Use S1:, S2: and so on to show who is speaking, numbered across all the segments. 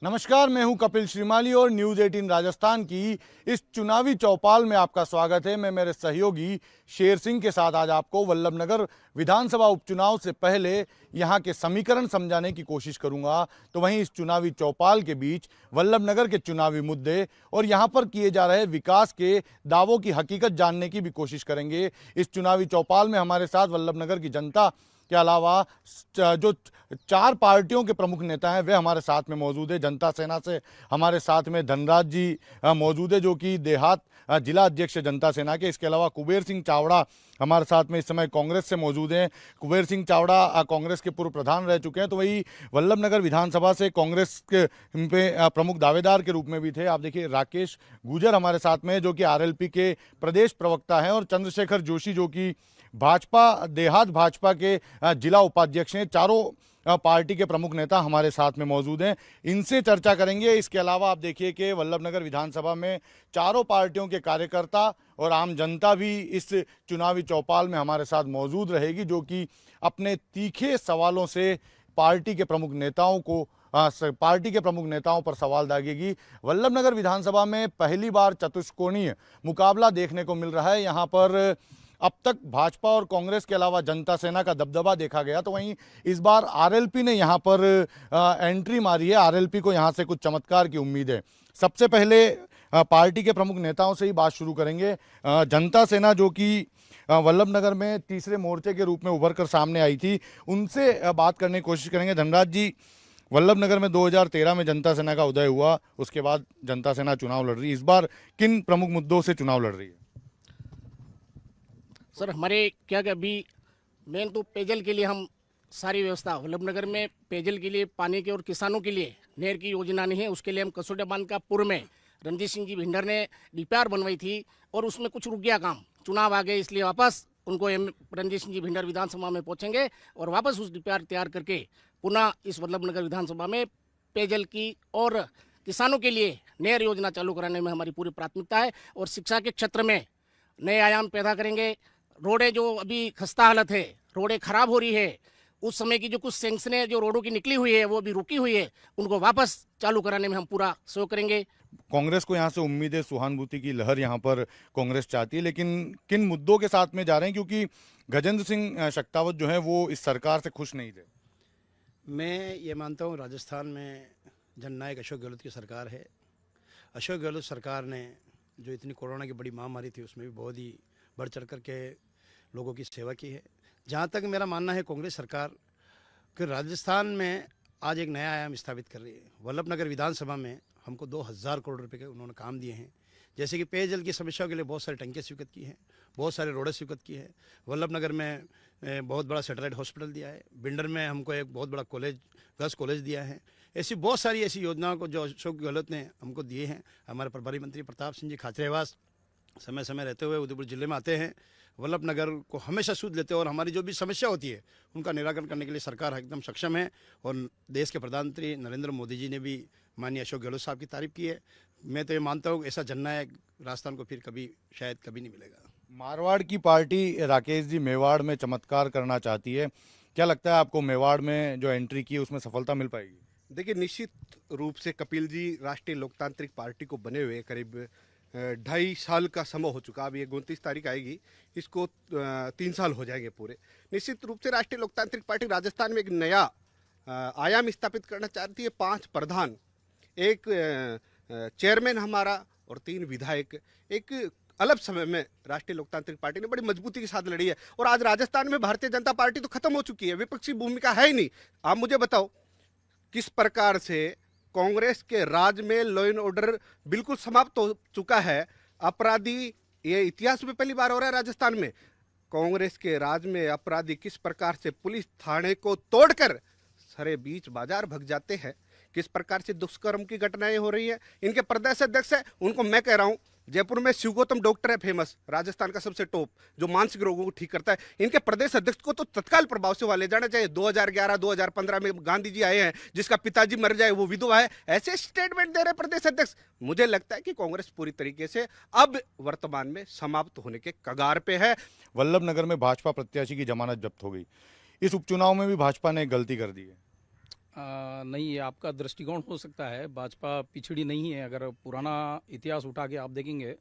S1: नमस्कार, मैं हूं कपिल श्रीमाली और न्यूज 18 राजस्थान की इस चुनावी चौपाल में आपका स्वागत है। मैं मेरे सहयोगी शेर सिंह के साथ आज आपको वल्लभनगर विधानसभा उपचुनाव से पहले यहां के समीकरण समझाने की कोशिश करूंगा। तो वहीं इस चुनावी चौपाल के बीच वल्लभनगर के चुनावी मुद्दे और यहां पर किए जा रहे विकास के दावों की हकीकत जानने की भी कोशिश करेंगे। इस चुनावी चौपाल में हमारे साथ वल्लभनगर की जनता के अलावा जो 4 पार्टियों के प्रमुख नेता हैं वे हमारे साथ में मौजूद है। जनता सेना से हमारे साथ में धनराज जी मौजूद है, जो कि देहात जिला अध्यक्ष जनता सेना के। इसके अलावा कुबेर सिंह चावड़ा हमारे साथ में इस समय कांग्रेस से मौजूद हैं। कुबेर सिंह चावड़ा कांग्रेस के पूर्व प्रधान रह चुके हैं। तो वही वल्लभनगर विधानसभा से कांग्रेस के पे प्रमुख दावेदार के रूप में भी थे। आप देखिए, राकेश गुजर हमारे साथ में, जो कि आरएलपी के प्रदेश प्रवक्ता हैं, और चंद्रशेखर जोशी, जो कि भाजपा देहात भाजपा के जिला उपाध्यक्ष हैं। चारों पार्टी के प्रमुख नेता हमारे साथ में मौजूद हैं, इनसे चर्चा करेंगे। इसके अलावा आप देखिए कि वल्लभनगर विधानसभा में चारों पार्टियों के कार्यकर्ता और आम जनता भी इस चुनावी चौपाल में हमारे साथ मौजूद रहेगी, जो कि अपने तीखे सवालों से पार्टी के प्रमुख नेताओं पर सवाल दागेगी। वल्लभनगर विधानसभा में पहली बार चतुष्कोणीय मुकाबला देखने को मिल रहा है। यहाँ पर अब तक भाजपा और कांग्रेस के अलावा जनता सेना का दबदबा देखा गया, तो वहीं इस बार आरएलपी ने यहां पर एंट्री मारी है। आरएलपी को यहां से कुछ चमत्कार की उम्मीद है। सबसे पहले पार्टी के प्रमुख नेताओं से ही बात शुरू करेंगे। जनता सेना, जो कि वल्लभनगर में तीसरे मोर्चे के रूप में उभर कर सामने आई थी, उनसे बात करने की कोशिश करेंगे। धनराज जी, वल्लभनगर में 2013 में जनता सेना का उदय हुआ, उसके बाद जनता सेना चुनाव लड़ रही है। इस बार किन प्रमुख मुद्दों से चुनाव लड़ रही है?
S2: सर, हमारे क्या कि अभी मेन तो पेयजल के लिए हम सारी व्यवस्था वल्लभनगर में पेयजल के लिए, पानी के और किसानों के लिए नहर की योजना नहीं है। उसके लिए हम कसोटिया बांध का पूर्व में रणजीत सिंह जी भिंडर ने डीपीआर बनवाई थी और उसमें कुछ रुक गया काम। चुनाव आ गए, इसलिए वापस उनको रणजीत सिंह जी भिंडर विधानसभा में पहुंचेंगे और वापस उस डीपीआर तैयार करके पुनः इस वल्लभनगर विधानसभा में पेयजल की और किसानों के लिए नहर योजना चालू कराने में हमारी पूरी प्राथमिकता है। और शिक्षा के क्षेत्र में नए आयाम पैदा करेंगे। रोडें जो अभी खस्ता हालत है, रोडें खराब हो रही है, उस समय की जो कुछ सैंक्शनें जो रोडों की निकली हुई है वो अभी रुकी हुई है, उनको वापस चालू कराने में हम पूरा सहयोग करेंगे।
S1: कांग्रेस को यहाँ से उम्मीद है, सहानुभूति की लहर यहाँ पर कांग्रेस चाहती है, लेकिन किन मुद्दों के साथ में जा रहे हैं? क्योंकि गजेंद्र सिंह शेखावत जो है वो इस सरकार से खुश नहीं थे।
S3: मैं ये मानता हूँ राजस्थान में जननायक अशोक गहलोत की सरकार है। अशोक गहलोत सरकार ने जो इतनी कोरोना की बड़ी महामारी थी उसमें भी बहुत ही बढ़ चढ़ कर के लोगों की सेवा की है। जहाँ तक मेरा मानना है, कांग्रेस सरकार कि राजस्थान में आज एक नया आयाम स्थापित कर रही है। वल्लभनगर विधानसभा में हमको 2000 करोड़ रुपए के उन्होंने काम दिए हैं, जैसे कि पेयजल की समस्याओं के लिए बहुत सारे टंकियाँ स्वीकृत की हैं, बहुत सारे रोडें स्वीकृत की है। वल्लभनगर में बहुत बड़ा सैटेलाइट हॉस्पिटल दिया है। बिंडर में हमको एक बहुत बड़ा गर्ल्स कॉलेज दिया है। ऐसी बहुत सारी ऐसी योजनाओं को जो अशोक गहलोत ने हमको दिए हैं। हमारे प्रभारी मंत्री प्रताप सिंह जी खाचरेवास समय समय रहते हुए उदयपुर जिले में आते हैं, वल्लभनगर को हमेशा सूद लेते हैं और हमारी जो भी समस्या होती है उनका निराकरण करने के लिए सरकार एकदम सक्षम है। और देश के प्रधानमंत्री नरेंद्र मोदी जी ने भी माननीय अशोक गहलोत साहब की तारीफ की है। मैं तो ये मानता हूँ ऐसा जननायक राजस्थान को फिर कभी शायद कभी नहीं मिलेगा।
S1: मारवाड़ की पार्टी राकेश जी मेवाड़ में चमत्कार करना चाहती है। क्या लगता है आपको, मेवाड़ में जो एंट्री की उसमें सफलता मिल पाएगी?
S4: देखिए, निश्चित रूप से कपिल जी, राष्ट्रीय लोकतांत्रिक पार्टी को बने हुए करीब 2.5 साल का समय हो चुका। अब ये 29 तारीख आएगी, इसको 3 साल हो जाएंगे पूरे। निश्चित रूप से राष्ट्रीय लोकतांत्रिक पार्टी राजस्थान में एक नया आयाम स्थापित करना चाहती है। 5 प्रधान, एक चेयरमैन हमारा और 3 विधायक, एक अलग समय में राष्ट्रीय लोकतांत्रिक पार्टी ने बड़ी मजबूती के साथ लड़ी है। और आज राजस्थान में भारतीय जनता पार्टी तो खत्म हो चुकी है, विपक्षी भूमिका है ही नहीं। आप मुझे बताओ, किस प्रकार से कांग्रेस के राज में लॉ एंड ऑर्डर बिल्कुल समाप्त हो चुका है। अपराधी, ये इतिहास में पहली बार हो रहा है राजस्थान में, कांग्रेस के राज में अपराधी किस प्रकार से पुलिस थाने को तोड़कर सारे बीच बाजार भग जाते हैं, किस प्रकार से दुष्कर्म की घटनाएं हो रही है। इनके प्रदेश अध्यक्ष है, उनको मैं कह रहा हूं, जयपुर में शिवगौतम डॉक्टर है फेमस, राजस्थान का सबसे टॉप, जो मानसिक रोगों को ठीक करता है। इनके प्रदेश अध्यक्ष को तो तत्काल प्रभाव से वहां ले जाना चाहिए। 2011-2015 में गांधी जी आए हैं, जिसका पिताजी मर जाए वो विधवा है, ऐसे स्टेटमेंट दे रहे प्रदेश अध्यक्ष। मुझे लगता है कि कांग्रेस पूरी तरीके से अब वर्तमान में समाप्त होने के कगार पे है।
S1: वल्लभनगर में भाजपा प्रत्याशी की जमानत जब्त हो गई। इस उपचुनाव में भी भाजपा ने गलती कर दी है।
S5: नहीं, ये आपका दृष्टिकोण हो सकता है। भाजपा पिछड़ी नहीं है। अगर पुराना इतिहास उठा के आप देखेंगे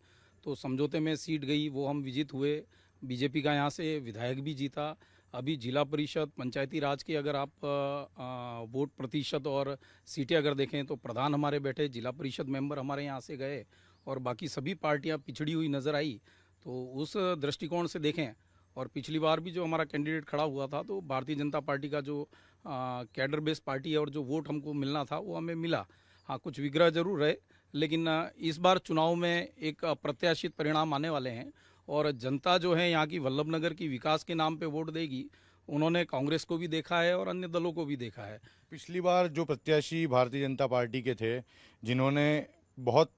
S5: तो समझौते में सीट गई, वो हम विजित हुए। बीजेपी का यहाँ से विधायक भी जीता। अभी जिला परिषद पंचायती राज के अगर आप वोट प्रतिशत और सीटें अगर देखें तो प्रधान हमारे बैठे, जिला परिषद मेंबर हमारे यहाँ से गए और बाकी सभी पार्टियाँ पिछड़ी हुई नज़र आई। तो उस दृष्टिकोण से देखें, और पिछली बार भी जो हमारा कैंडिडेट खड़ा हुआ था तो भारतीय जनता पार्टी का जो कैडर बेस पार्टी है और जो वोट हमको मिलना था वो हमें मिला। हाँ, कुछ विग्रह जरूर रहे, लेकिन इस बार चुनाव में एक अप्रत्याशित परिणाम आने वाले हैं और जनता जो है यहाँ की वल्लभनगर की विकास के नाम पे वोट देगी। उन्होंने कांग्रेस को भी देखा है और अन्य दलों को भी देखा है।
S1: पिछली बार जो प्रत्याशी भारतीय जनता पार्टी के थे, जिन्होंने बहुत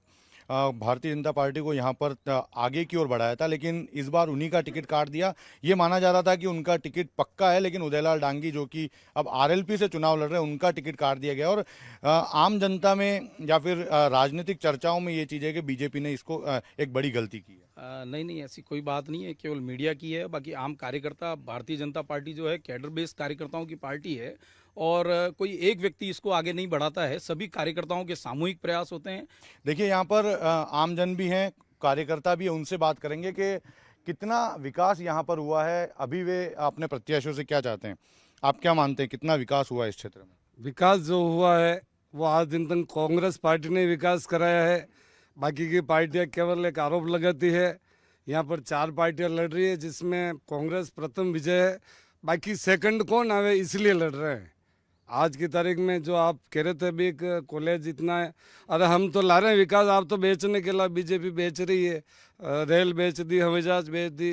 S1: भारतीय जनता पार्टी को यहाँ पर आगे की ओर बढ़ाया था, लेकिन इस बार उन्हीं का टिकट काट दिया। ये माना जा रहा था कि उनका टिकट पक्का है, लेकिन उदयलाल डांगी जो कि अब आरएलपी से चुनाव लड़ रहे हैं, उनका टिकट काट दिया गया। और आम जनता में या फिर राजनीतिक चर्चाओं में ये चीज़ है कि बीजेपी ने इसको एक बड़ी गलती की है।
S5: नहीं, ऐसी कोई बात नहीं है, केवल मीडिया की है। बाकी आम कार्यकर्ता, भारतीय जनता पार्टी जो है कैडर बेस्ड कार्यकर्ताओं की पार्टी है और कोई एक व्यक्ति इसको आगे नहीं बढ़ाता है, सभी कार्यकर्ताओं के सामूहिक प्रयास होते हैं।
S1: देखिए, यहाँ पर आमजन भी हैं, कार्यकर्ता भी हैं, उनसे बात करेंगे कि कितना विकास यहाँ पर हुआ है। अभी वे अपने प्रत्याशियों से क्या चाहते हैं, आप क्या मानते हैं, कितना विकास हुआ है इस क्षेत्र में?
S6: विकास जो हुआ है वो आज दिन तक कांग्रेस पार्टी ने विकास कराया है। बाकी की पार्टियां केवल एक आरोप लगाती है। यहाँ पर 4 पार्टियां लड़ रही है, जिसमें कांग्रेस प्रथम विजय है, बाकी सेकंड कौन आवे इसलिए लड़ रहे हैं। आज की तारीख में जो आप कह रहे थे भी कॉलेज इतना है, अरे हम तो ला रहे हैं विकास, आप तो बेचने के लिए बीजेपी बेच रही है। रेल बेच दी, हवाई जहाज बेच दी,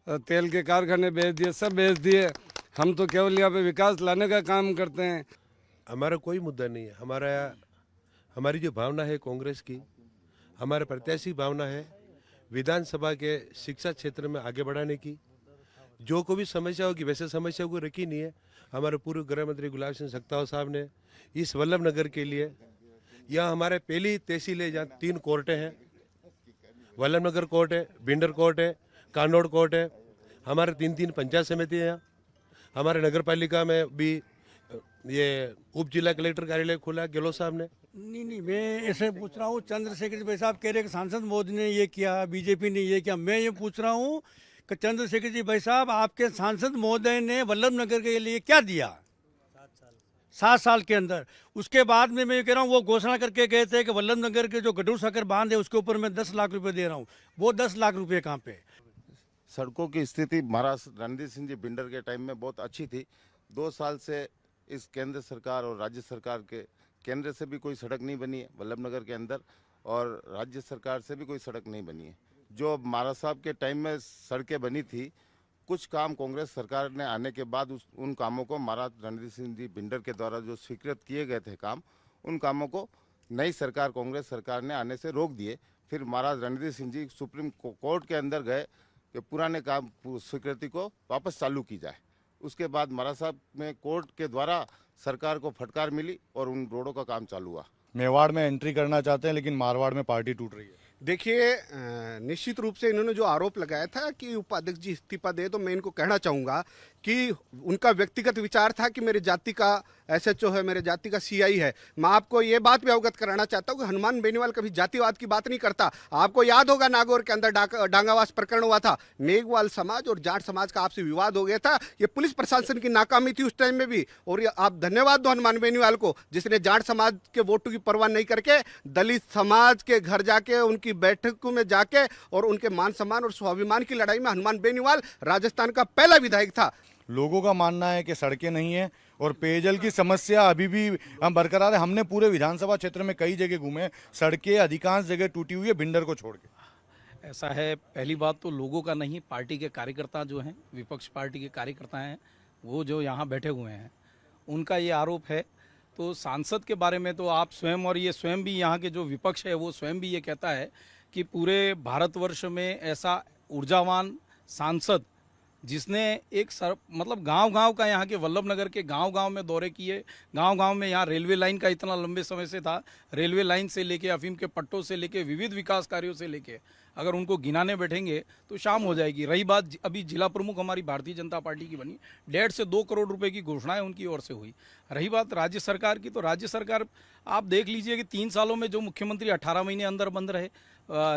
S6: तेल के कारखाने बेच दिए, सब बेच दिए। हम तो केवल यहाँ पे विकास लाने का काम करते हैं।
S7: हमारा कोई मुद्दा नहीं है। हमारी जो भावना है कांग्रेस की, हमारे प्रत्याशी भावना है विधानसभा के शिक्षा क्षेत्र में आगे बढ़ाने की। जो कोई भी समस्या होगी, वैसे समस्या को रखी नहीं है। हमारे पूर्व गृह मंत्री गुलाब सिंह सख्ताव साहब ने इस वल्लभनगर के लिए, यहाँ हमारे पहली तहसील है जहाँ 3 कोर्टें हैं, वल्लभनगर कोर्ट है, भिंडर कोर्ट है, कानौड़ कोर्ट है। हमारे 3 पंचायत समिति हैं यहाँ। हमारे नगर पालिका में भी ये उप जिला कलेक्टर कार्यालय खोला गहलोत साहब ने।
S3: नहीं, मैं ऐसे पूछ रहा हूँ, चंद्रशेखर जी भाई साहब कह रहे कि सांसद मोदी ने ये किया, बीजेपी ने ये किया। मैं ये पूछ रहा हूँ कि चंद्रशेखर जी भाई साहब, आपके सांसद महोदय ने वल्लभनगर के लिए क्या दिया 7 साल के अंदर? उसके बाद में मैं ये कह रहा हूँ, वो घोषणा करके गए थे कि वल्लभनगर के जो गडूर सागर बांध है उसके ऊपर मैं 10 लाख रुपए दे रहा हूँ। वो 10 लाख रुपए कहाँ पे?
S8: सड़कों की स्थिति महाराज रणदीप सिंह जी भिंडर के टाइम में बहुत अच्छी थी। 2 साल से इस केंद्र सरकार और राज्य सरकार के, केंद्र से भी कोई सड़क नहीं बनी है वल्लभनगर के अंदर, और राज्य सरकार से भी कोई सड़क नहीं बनी है। जो महाराज साहब के टाइम में सड़कें बनी थी, कुछ काम कांग्रेस सरकार ने आने के बाद उन कामों को महाराज रणदीप सिंह जी भिंडर के द्वारा जो स्वीकृत किए गए थे काम, उन कामों को नई सरकार, कांग्रेस सरकार ने आने से रोक दिए। फिर महाराज रणदीप सिंह जी सुप्रीम कोर्ट के अंदर गए कि पुराने काम स्वीकृति को वापस चालू की जाए। उसके बाद महाराज साहब में कोर्ट के द्वारा सरकार को फटकार मिली और उन रोडों का काम चालू हुआ।
S1: मेवाड़ में एंट्री करना चाहते हैं, लेकिन मारवाड़ में पार्टी टूट रही है।
S4: देखिए, निश्चित रूप से इन्होंने जो आरोप लगाया था कि उपाध्यक्ष जी इस्तीफा दे, तो मैं इनको कहना चाहूँगा कि उनका व्यक्तिगत विचार था कि मेरे जाति का एसएचओ है, मेरे जाति का सीआई है। मैं आपको ये बात भी अवगत कराना चाहता हूँ कि हनुमान बेनीवाल कभी जातिवाद की बात नहीं करता। आपको याद होगा नागौर के अंदर डांगावास प्रकरण हुआ था, मेघवाल समाज और जाट समाज का आपसी विवाद हो गया था। ये पुलिस प्रशासन की नाकामी थी उस टाइम में भी। और आप धन्यवाद दो हनुमान बेनीवाल को, जिसने जाट समाज के वोटों की परवाह नहीं करके दलित समाज के घर जाके, उनकी बैठकों में जाके और उनके मान सम्मान और स्वाभिमान की लड़ाई में हनुमान बेनीवाल राजस्थान का पहला विधायक था।
S1: लोगों का मानना है कि सड़कें नहीं है और पेयजल की समस्या अभी भी बरकरार है। हमने पूरे विधानसभा क्षेत्र में कई जगह घूमे, सड़कें अधिकांश जगह टूटी हुई है, भिंडर को छोड़ के।
S5: ऐसा है, पहली बात तो लोगों का नहीं, पार्टी के कार्यकर्ता जो हैं, विपक्ष पार्टी के कार्यकर्ता हैं, वो जो यहाँ बैठे हुए हैं, उनका ये आरोप है। तो सांसद के बारे में तो आप स्वयं, और ये स्वयं भी यहाँ के जो विपक्ष है वो स्वयं भी ये कहता है कि पूरे भारतवर्ष में ऐसा ऊर्जावान सांसद जिसने एक मतलब गांव-गांव का, यहाँ के वल्लभनगर के गांव-गांव में दौरे किए। गांव-गांव में यहाँ रेलवे लाइन का इतना लंबे समय से था, रेलवे लाइन से लेके अफीम के पट्टों से लेके विविध विकास कार्यों से लेके अगर उनको गिनाने बैठेंगे तो शाम हो जाएगी। रही बात, अभी जिला प्रमुख हमारी भारतीय जनता पार्टी की बनी, 1.5 से 2 करोड़ रुपए की घोषणाएं उनकी ओर से हुई। रही बात राज्य सरकार की, तो राज्य सरकार आप देख लीजिए कि 3 सालों में जो मुख्यमंत्री 18 महीने अंदर बंद रहे,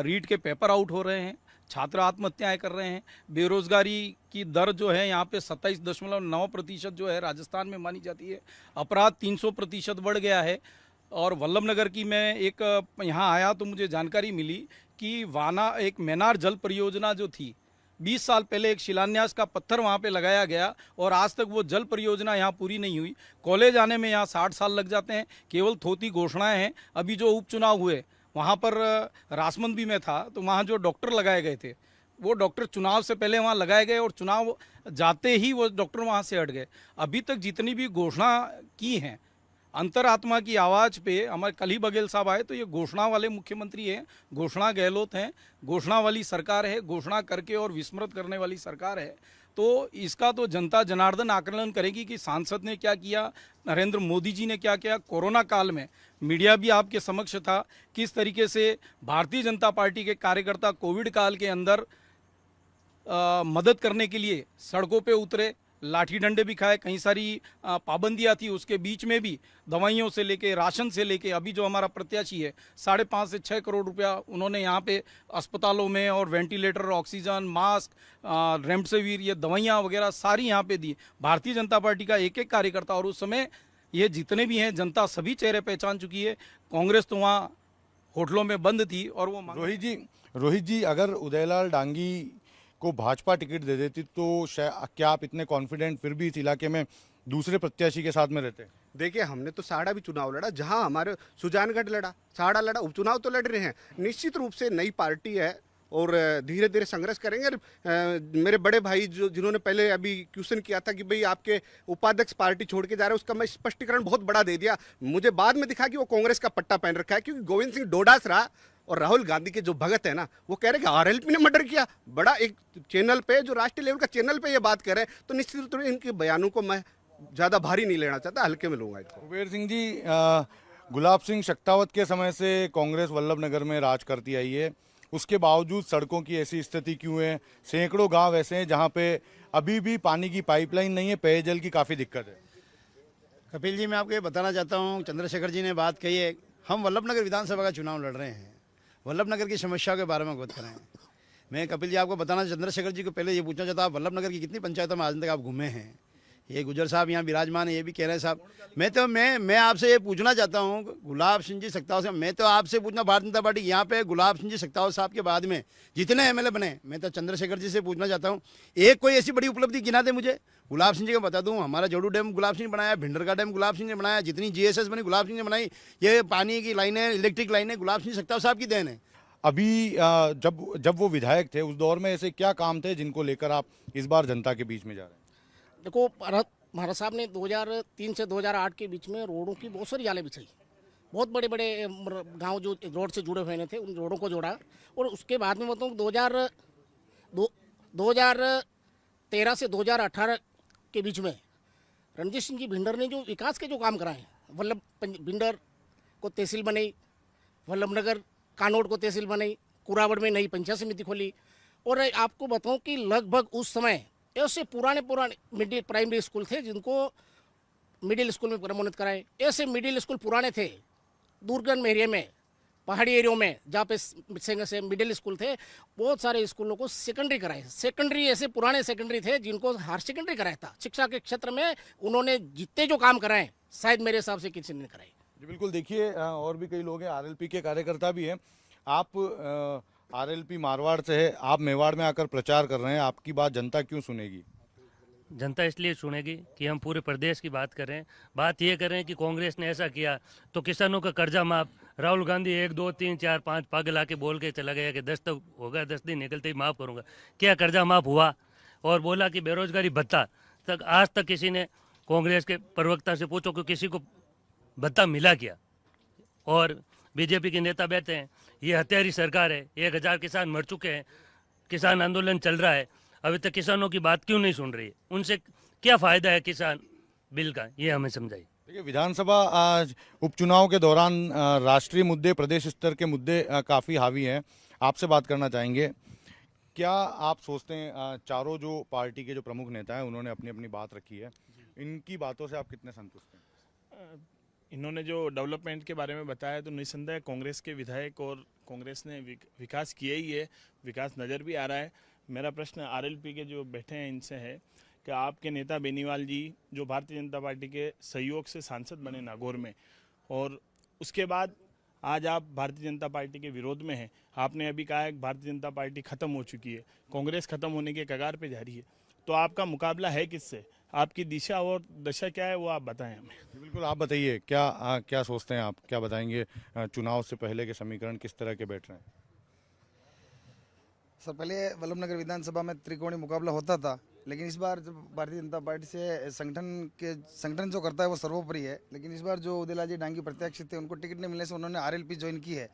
S5: रीट के पेपर आउट हो रहे हैं, छात्र आत्महत्याएं कर रहे हैं, बेरोजगारी की दर जो है यहाँ पे 27.9% जो है राजस्थान में मानी जाती है, अपराध 300% बढ़ गया है। और वल्लभनगर की मैं एक यहाँ आया तो मुझे जानकारी मिली कि वाना एक मैनार जल परियोजना जो थी, 20 साल पहले एक शिलान्यास का पत्थर वहाँ पे लगाया गया और आज तक वो जल परियोजना यहाँ पूरी नहीं हुई। कॉलेज आने में यहाँ 60 साल लग जाते हैं, केवल थोती घोषणाएं हैं। अभी जो उपचुनाव हुए वहाँ पर राजमंद भी मैं था, तो वहाँ जो डॉक्टर लगाए गए थे वो डॉक्टर चुनाव से पहले वहाँ लगाए गए और चुनाव जाते ही वो डॉक्टर वहाँ से हट गए। अभी तक जितनी भी घोषणा की हैं, अंतरात्मा की आवाज़ पे हमारे कल ही बघेल साहब आए, तो ये घोषणा वाले मुख्यमंत्री हैं, घोषणा गहलोत हैं, घोषणा वाली सरकार है, घोषणा करके और विस्मृत करने वाली सरकार है। तो इसका तो जनता जनार्दन आकलन करेगी कि सांसद ने क्या किया, नरेंद्र मोदी जी ने क्या किया। कोरोना काल में मीडिया भी आपके समक्ष था, किस तरीके से भारतीय जनता पार्टी के कार्यकर्ता कोविड काल के अंदर मदद करने के लिए सड़कों पे उतरे, लाठी डंडे भी खाए, कई सारी पाबंदियां थी, उसके बीच में भी दवाइयों से लेके राशन से लेके अभी जो हमारा प्रत्याशी है 5.5 से 6 करोड़ रुपया उन्होंने यहाँ पे अस्पतालों में और वेंटिलेटर, ऑक्सीजन, मास्क, रेमडेसिविर, ये दवाइयाँ वगैरह सारी यहाँ पे दी भारतीय जनता पार्टी का एक एक कार्यकर्ता। और उस समय ये जितने भी हैं जनता सभी चेहरे पहचान चुकी है। कांग्रेस तो वहाँ होटलों में बंद थी और वो
S1: रोहित जी, अगर उदयलाल डांगी को भाजपा टिकट दे देती तो क्या आप इतने कॉन्फिडेंट फिर भी इस इलाके में दूसरे प्रत्याशी के साथ में रहते?
S4: देखिए, हमने तो साड़ा भी चुनाव लड़ा, जहां हमारे सुजानगढ़ लड़ा, साड़ा लड़ा, उपचुनाव तो लड़ रहे हैं। निश्चित रूप से नई पार्टी है और धीरे धीरे संघर्ष करेंगे। मेरे बड़े भाई जो जिन्होंने पहले अभी क्वेश्चन किया था कि भाई आपके उपाध्यक्ष पार्टी छोड़ के जा रहे हैं, उसका मैं स्पष्टीकरण बहुत बड़ा दे दिया। मुझे बाद में दिखा कि वो कांग्रेस का पट्टा पहन रखा है, क्योंकि गोविंद सिंह डोडासरा और राहुल गांधी के जो भगत है ना, वो कह रहे हैं कि आरएलपी ने मर्डर किया। बड़ा एक चैनल पे, जो राष्ट्रीय लेवल का चैनल पे ये बात कर रहे हैं, तो निश्चित रूप से इनके बयानों को मैं ज़्यादा भारी नहीं लेना चाहता, हल्के में लूंगा इसको।
S1: कुबेर सिंह जी, गुलाब सिंह शक्तावत के समय से कांग्रेस वल्लभनगर में राज करती आई है, उसके बावजूद सड़कों की ऐसी स्थिति क्यों है? सैकड़ों गांव ऐसे हैं जहां पे अभी भी पानी की पाइपलाइन नहीं है, पेयजल की काफ़ी दिक्कत है।
S3: कपिल जी, मैं आपको ये बताना चाहता हूँ, चंद्रशेखर जी ने बात कही है, हम वल्लभनगर विधानसभा का चुनाव लड़ रहे हैं, वल्लभनगर की समस्याओं के बारे में अवगत कराएं। मैं कपिल जी आपको बताना, चंद्रशेखर जी को पहले ये पूछना चाहता हूँ, वल्लभनगर की कितनी पंचायतों में आज तक आप घूमे हैं? ये गुजर साहब यहाँ विराजमान है, ये भी कह रहे हैं साहब। मैं आपसे ये पूछना चाहता हूँ, गुलाब सिंह जी सक्तावत साहब, मैं तो आपसे पूछना, भारतीय जनता पार्टी यहाँ पे गुलाब सिंह जी सक्तावत साहब के बाद में जितने एमएलए बने, मैं तो चंद्रशेखर जी से पूछना चाहता हूँ, एक कोई ऐसी बड़ी उपलब्धि गिना दे मुझे। गुलाब सिंह जी को बता दूं, हमारा जोड़ू डैम गुलाब सिंह ने बनाया, भिंडर का डैम गुलाब सिंह ने बनाया, जितनी जीएसएस बनी गुलाब सिंह ने बनाई, ये पानी की लाइनें, इलेक्ट्रिक लाइनें गुलाब सिंह सक्तावत साहब की देन है।
S1: अभी जब वो विधायक थे उस दौर में ऐसे क्या काम थे जिनको लेकर आप इस बार जनता के बीच में जा रहे हैं?
S2: देखो, महाराज साहब ने 2003 से 2008 के बीच में रोडों की बहुत सारी जालें बिछाई, बहुत बड़े बड़े गांव जो रोड से जुड़े हुए थे उन रोडों को जोड़ा। और उसके बाद में बताऊँ, 2013 से 2018 के बीच में रणजीत सिंह जी भिंडर ने जो विकास के जो काम कराए, भिंडर को तहसील बनाई, वल्लभनगर कानोड़ को तहसील बनाई, कुरावड़ में नई पंचायत समिति खोली। और आपको बताऊं कि लगभग उस समय ऐसे पुराने मिडिल प्राइमरी स्कूल थे जिनको मिडिल स्कूल में प्रमोनित कराए। ऐसे मिडिल स्कूल पुराने थे दुर्गम एरिया में, पहाड़ी एरियो में, जहाँ पे से मिडिल स्कूल थे, बहुत सारे स्कूलों को सेकेंडरी कराए। सेकेंडरी ऐसे पुराने सेकेंडरी थे जिनको हायर सेकेंडरी कराया था। शिक्षा के क्षेत्र में उन्होंने जितने जो काम कराए शायद मेरे हिसाब से किसी ने कराए।
S1: जी बिल्कुल, देखिए और भी कई लोग हैं, आरएलपी के कार्यकर्ता भी हैं। आप आरएलपी मारवाड़ से है, आप मेवाड़ में आकर प्रचार कर रहे हैं, आपकी बात जनता क्यों सुनेगी?
S9: जनता इसलिए सुनेगी कि हम पूरे प्रदेश की बात कर रहे हैं। बात ये कर रहे हैं कि कांग्रेस ने ऐसा किया तो किसानों का कर्जा माफ। राहुल गांधी 1 2 3 4 5 पागल आके बोल के चला गया कि 10 तक होगा, 10 दिन निकलते ही माफ़ करूंगा। क्या कर्जा माफ हुआ? और बोला कि बेरोजगारी भत्ता, तक आज तक किसी ने कांग्रेस के प्रवक्ता से पूछो कि किसी को भत्ता मिला क्या? और बीजेपी के नेता बैठे हैं, ये हत्यारी सरकार है, 1000 किसान मर चुके हैं, किसान आंदोलन चल रहा है। अभी तक किसानों की बात क्यों नहीं सुन रही है? उनसे क्या फ़ायदा है किसान बिल का, ये हमें समझाइए।
S1: देखिए, विधानसभा उपचुनाव के दौरान राष्ट्रीय मुद्दे, प्रदेश स्तर के मुद्दे काफ़ी हावी हैं। आपसे बात करना चाहेंगे, क्या आप सोचते हैं चारों जो पार्टी के जो प्रमुख नेता हैं उन्होंने अपनी अपनी बात रखी है, इनकी बातों से आप कितने संतुष्ट हैं?
S10: इन्होंने जो डेवलपमेंट के बारे में बताया तो निस्संदेह कांग्रेस के विधायक और कांग्रेस ने विकास किया ही है, विकास नज़र भी आ रहा है। मेरा प्रश्न आरएलपी के जो बैठे हैं इनसे है कि आपके नेता बेनीवाल जी जो भारतीय जनता पार्टी के सहयोग से सांसद बने नागौर में, और उसके बाद आज आप भारतीय जनता पार्टी के विरोध में हैं। आपने अभी कहा है कि भारतीय जनता पार्टी खत्म हो चुकी है, कांग्रेस खत्म होने के कगार पे जा रही है, तो आपका मुकाबला है किससे? आपकी दिशा और दशा क्या है वो आप बताएं हमें।
S1: बिल्कुल, आप बताइए, क्या सोचते हैं आप, क्या बताएंगे चुनाव से पहले के समीकरण किस तरह के बैठ रहे हैं?
S11: सर, पहले वल्लभनगर विधानसभा में त्रिकोणीय मुकाबला होता था, लेकिन इस बार जब भारतीय जनता पार्टी से संगठन जो करता है वो सर्वोपरि है। लेकिन इस बार जो उदयलाल डांगी प्रत्याशित थे उनको टिकट नहीं मिलने से उन्होंने आरएलपी ज्वाइन की है।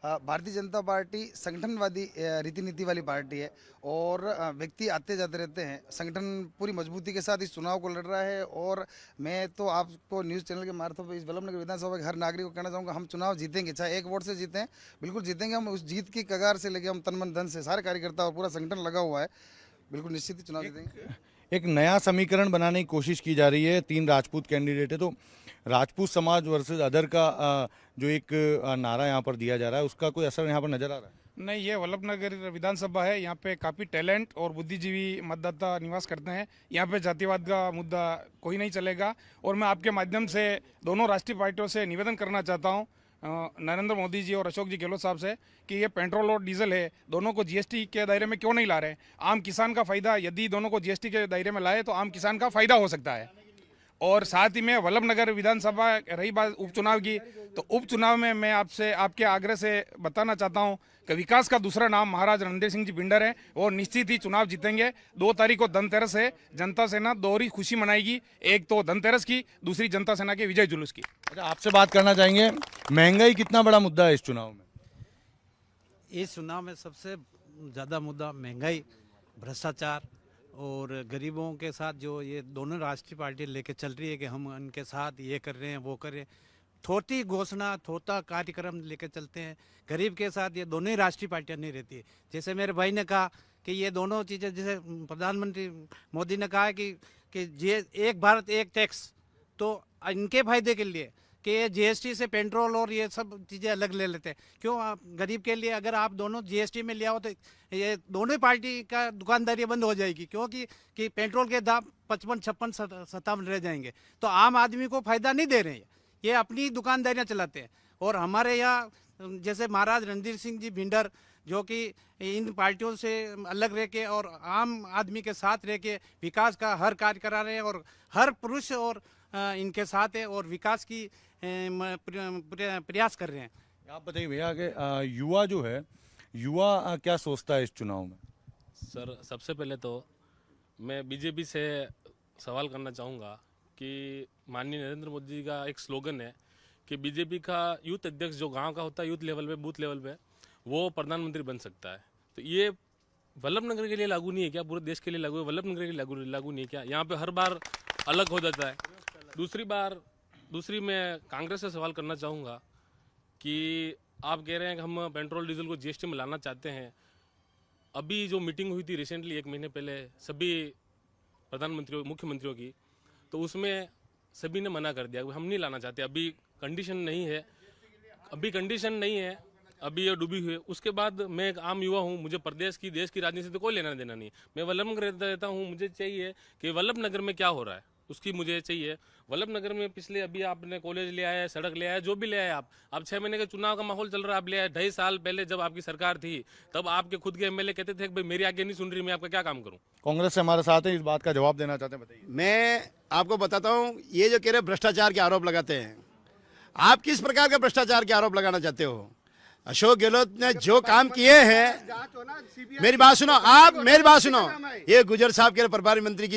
S11: भारतीय जनता पार्टी संगठनवादी रीति नीति वाली पार्टी है और व्यक्ति आते जाते रहते हैं। संगठन पूरी मजबूती के साथ इस चुनाव को लड़ रहा है और मैं तो आपको न्यूज़ चैनल के माध्यम से इस वल्लभनगर विधानसभा के हर नागरिक को कहना चाहूँगा, हम चुनाव जीतेंगे, चाहे एक वोट से जीतें, बिल्कुल जीतेंगे। हम उस जीत की कगार से लेके हम तन मन धन से सारे कार्यकर्ता और पूरा संगठन लगा हुआ है, बिल्कुल निश्चित ही चुनाव जीतेंगे।
S1: एक नया समीकरण बनाने की कोशिश की जा रही है, 3 राजपूत कैंडिडेट है, तो राजपूत समाज वर्सेस अदर का जो एक नारा यहाँ पर दिया जा रहा है, उसका कोई असर यहाँ पर नजर आ रहा है?
S12: नहीं, ये वल्लभनगर विधानसभा है, यहाँ पे काफ़ी टैलेंट और बुद्धिजीवी मतदाता निवास करते हैं। यहाँ पे जातिवाद का मुद्दा कोई नहीं चलेगा। और मैं आपके माध्यम से दोनों राष्ट्रीय पार्टियों से निवेदन करना चाहता हूँ, नरेंद्र मोदी जी और अशोक जी गहलोत साहब से, कि ये पेट्रोल और डीजल है, दोनों को जीएसटी के दायरे में क्यों नहीं ला रहे? आम किसान का फायदा, यदि दोनों को जीएसटी के दायरे में लाए तो आम किसान का फायदा हो सकता है। और साथ ही में वल्लभनगर विधानसभा, रही बात उपचुनाव की, तो उपचुनाव में मैं आपसे आपके आग्रह से बताना चाहता हूं कि विकास का दूसरा नाम महाराज रणधीर सिंह जी भिंडर है और निश्चित ही चुनाव जीतेंगे। 2 तारीख को धनतेरस है, जनता सेना दोहरी खुशी मनाएगी, एक तो धनतेरस की, दूसरी जनता सेना के विजय जुलूस की।
S1: अच्छा, आपसे बात करना चाहेंगे, महंगाई कितना बड़ा मुद्दा है इस चुनाव में?
S13: इस चुनाव में सबसे ज़्यादा मुद्दा महंगाई, भ्रष्टाचार और गरीबों के साथ जो ये दोनों राष्ट्रीय पार्टी लेके चल रही है कि हम उनके साथ ये कर रहे हैं वो कर रहे हैं, थोटी घोषणा, थोटा कार्यक्रम लेकर चलते हैं। गरीब के साथ ये दोनों ही राष्ट्रीय पार्टियां नहीं रहती है। जैसे मेरे भाई ने कहा कि ये दोनों चीज़ें, जैसे प्रधानमंत्री मोदी ने कहा है कि एक भारत एक टैक्स, तो इनके फायदे के लिए कि ये जीएसटी से पेट्रोल और ये सब चीज़ें अलग ले लेते हैं। क्यों? आप गरीब के लिए अगर आप दोनों जीएसटी में लिया हो तो ये दोनों ही पार्टी का दुकानदारी बंद हो जाएगी, क्योंकि कि पेट्रोल के दाम 55, 56, 57 रह जाएंगे। तो आम आदमी को फायदा नहीं दे रहे हैं, ये अपनी दुकानदारियां चलाते हैं। और हमारे यहाँ जैसे महाराज रणधीर सिंह जी भिंडर, जो कि इन पार्टियों से अलग रह के और आम आदमी के साथ रह के विकास का हर कार्य करा रहे हैं और हर पुरुष और इनके साथ है और विकास की प्रयास कर रहे हैं।
S1: आप बताइए भैया कि युवा जो है, युवा क्या सोचता है इस चुनाव में?
S14: सर, सबसे पहले तो मैं बीजेपी से सवाल करना चाहूँगा कि माननीय नरेंद्र मोदी जी का एक स्लोगन है कि बीजेपी का यूथ अध्यक्ष जो गांव का होता है, यूथ लेवल पे, बूथ लेवल पे, वो प्रधानमंत्री बन सकता है। तो ये वल्लभनगर के लिए लागू नहीं है क्या? पूरे देश के लिए लागू है, वल्लभनगर के लिए लागू नहीं है क्या? यहाँ पे हर बार अलग हो जाता है। दूसरी मैं कांग्रेस से सवाल करना चाहूँगा कि आप कह रहे हैं कि हम पेट्रोल डीजल को जीएसटी में लाना चाहते हैं। अभी जो मीटिंग हुई थी रिसेंटली 1 महीने पहले सभी प्रधानमंत्रियों, मुख्यमंत्रियों की, तो उसमें सभी ने मना कर दिया कि हम नहीं लाना चाहते, अभी कंडीशन नहीं है, अभी ये डूबी हुई है। उसके बाद मैं एक आम युवा हूँ, मुझे प्रदेश की, देश की राजनीति से कोई लेना देना नहीं। मैं वल्लभनगर रहता हूँ, मुझे चाहिए कि वल्लभनगर में क्या हो रहा है उसकी मुझे चाहिए। वल्लभनगर में पिछले अभी आपने कॉलेज ले आया है, सड़क ले आया, जो भी ले आया आप, अब 6 महीने के चुनाव का माहौल चल रहा है, आप ले आए। 2.5 साल पहले जब आपकी सरकार थी तब आपके खुद के एमएलए कहते थे कि भाई मेरी आगे नहीं सुन रही, मैं आपका क्या काम करूं।
S1: कांग्रेस से हमारे साथ है, इस बात का जवाब देना चाहते हैं, बताइए।
S3: मैं आपको बताता हूँ, ये जो कह रहे भ्रष्टाचार के आरोप लगाते हैं, आप किस प्रकार का भ्रष्टाचार के आरोप लगाना चाहते हो? अशोक गहलोत ने जो काम किए हैं, मेरी बात सुनो, ये गुजर साहब के प्रभारी मंत्री की